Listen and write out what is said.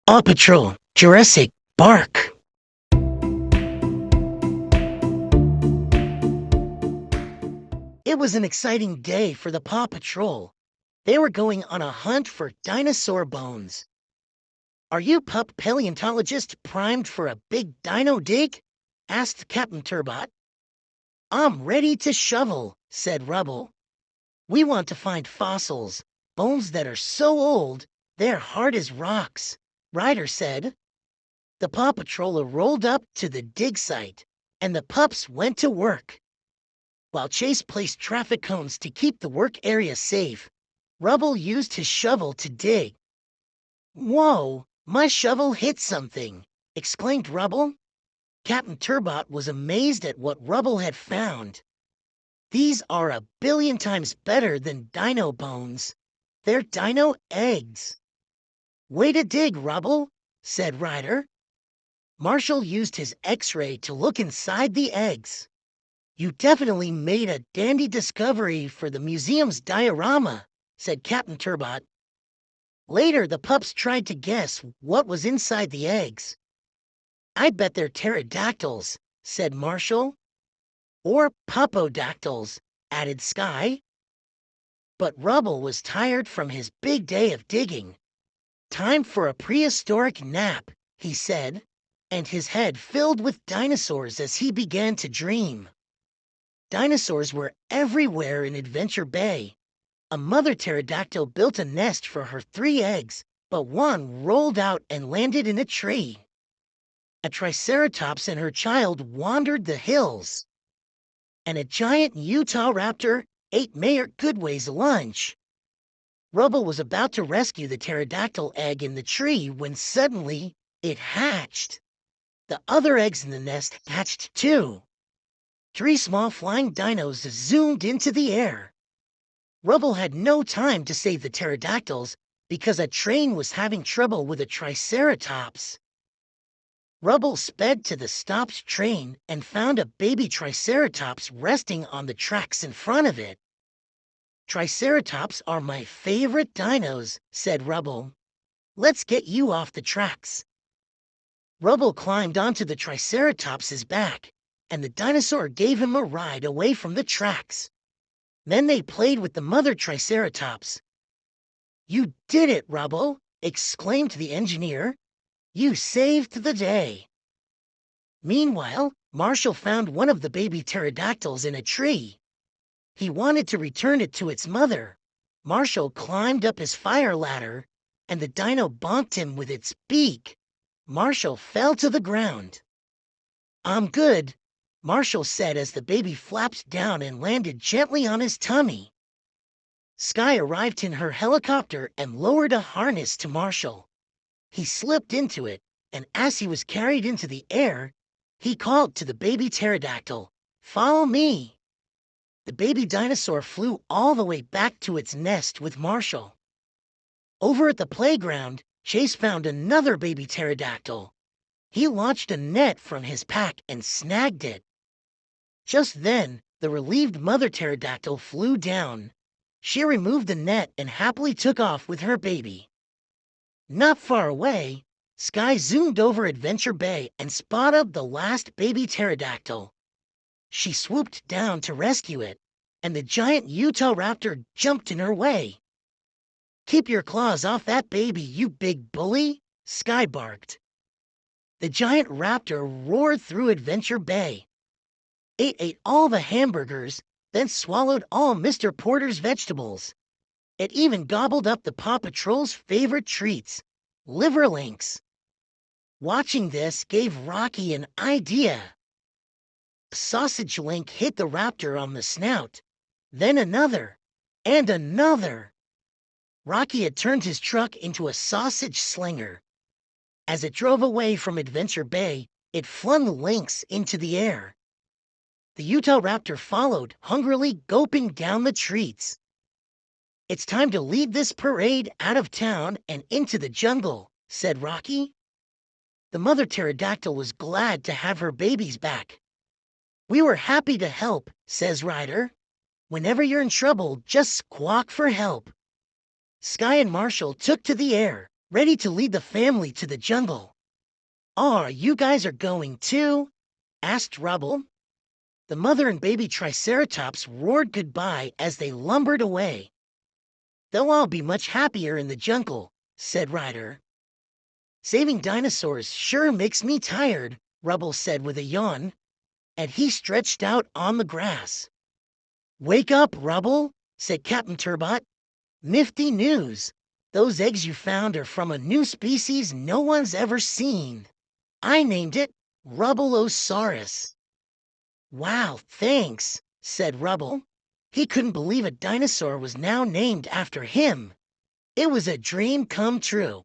Paw Patrol, Jurassic, bark. It was an exciting day for the Paw Patrol. They were going on a hunt for dinosaur bones. Are you pup paleontologists primed for a big dino dig? Asked Captain Turbot. I'm ready to shovel, said Rubble. We want to find fossils, bones that are so old, they're hard as rocks, Ryder said. The Paw Patroller rolled up to the dig site, and the pups went to work. While Chase placed traffic cones to keep the work area safe, Rubble used his shovel to dig. Whoa, my shovel hit something, exclaimed Rubble. Captain Turbot was amazed at what Rubble had found. These are a billion times better than dino bones. They're dino eggs. Way to dig, Rubble, said Ryder. Marshall used his X-ray to look inside the eggs. You definitely made a dandy discovery for the museum's diorama, said Captain Turbot. Later, the pups tried to guess what was inside the eggs. I bet they're pterodactyls, said Marshall. Or popodactyls, added Sky. But Rubble was tired from his big day of digging. Time for a prehistoric nap, he said, and his head filled with dinosaurs as he began to dream. Dinosaurs were everywhere in Adventure Bay. A mother pterodactyl built a nest for her 3 eggs, but one rolled out and landed in a tree. A triceratops and her child wandered the hills. And a giant Utah raptor ate Mayor Goodway's lunch. Rubble was about to rescue the pterodactyl egg in the tree when suddenly it hatched. The other eggs in the nest hatched too. 3 small flying dinos zoomed into the air. Rubble had no time to save the pterodactyls because a train was having trouble with a triceratops. Rubble sped to the stopped train and found a baby triceratops resting on the tracks in front of it. Triceratops are my favorite dinos, said Rubble. Let's get you off the tracks. Rubble climbed onto the triceratops's back, and the dinosaur gave him a ride away from the tracks. Then they played with the mother triceratops. You did it, Rubble, exclaimed the engineer. You saved the day. Meanwhile, Marshall found one of the baby pterodactyls in a tree. He wanted to return it to its mother. Marshall climbed up his fire ladder, and the dino bonked him with its beak. Marshall fell to the ground. I'm good, Marshall said as the baby flapped down and landed gently on his tummy. Sky arrived in her helicopter and lowered a harness to Marshall. He slipped into it, and as he was carried into the air, he called to the baby pterodactyl, "Follow me." The baby dinosaur flew all the way back to its nest with Marshall. Over at the playground, Chase found another baby pterodactyl. He launched a net from his pack and snagged it. Just then, the relieved mother pterodactyl flew down. She removed the net and happily took off with her baby. Not far away, Sky zoomed over Adventure Bay and spotted the last baby pterodactyl. She swooped down to rescue it, and the giant Utah raptor jumped in her way. Keep your claws off that baby, you big bully, Sky barked. The giant raptor roared through Adventure Bay. It ate all the hamburgers, then swallowed all Mr. Porter's vegetables. It even gobbled up the Paw Patrol's favorite treats, liver links. Watching this gave Rocky an idea. A sausage link hit the raptor on the snout, then another, and another. Rocky had turned his truck into a sausage slinger. As it drove away from Adventure Bay, it flung the links into the air. The Utah raptor followed, hungrily gulping down the treats. It's time to lead this parade out of town and into the jungle, said Rocky. The mother pterodactyl was glad to have her babies back. We were happy to help, says Ryder. Whenever you're in trouble, just squawk for help. Sky and Marshall took to the air, ready to lead the family to the jungle. "Oh, you guys are going too?" asked Rubble. The mother and baby triceratops roared goodbye as they lumbered away. "They'll all be much happier in the jungle," said Ryder. "Saving dinosaurs sure makes me tired," Rubble said with a yawn, and he stretched out on the grass. "Wake up, Rubble," said Captain Turbot. "Nifty news. Those eggs you found are from a new species no one's ever seen. I named it Rubbleosaurus." "Wow, thanks," said Rubble. He couldn't believe a dinosaur was now named after him. It was a dream come true.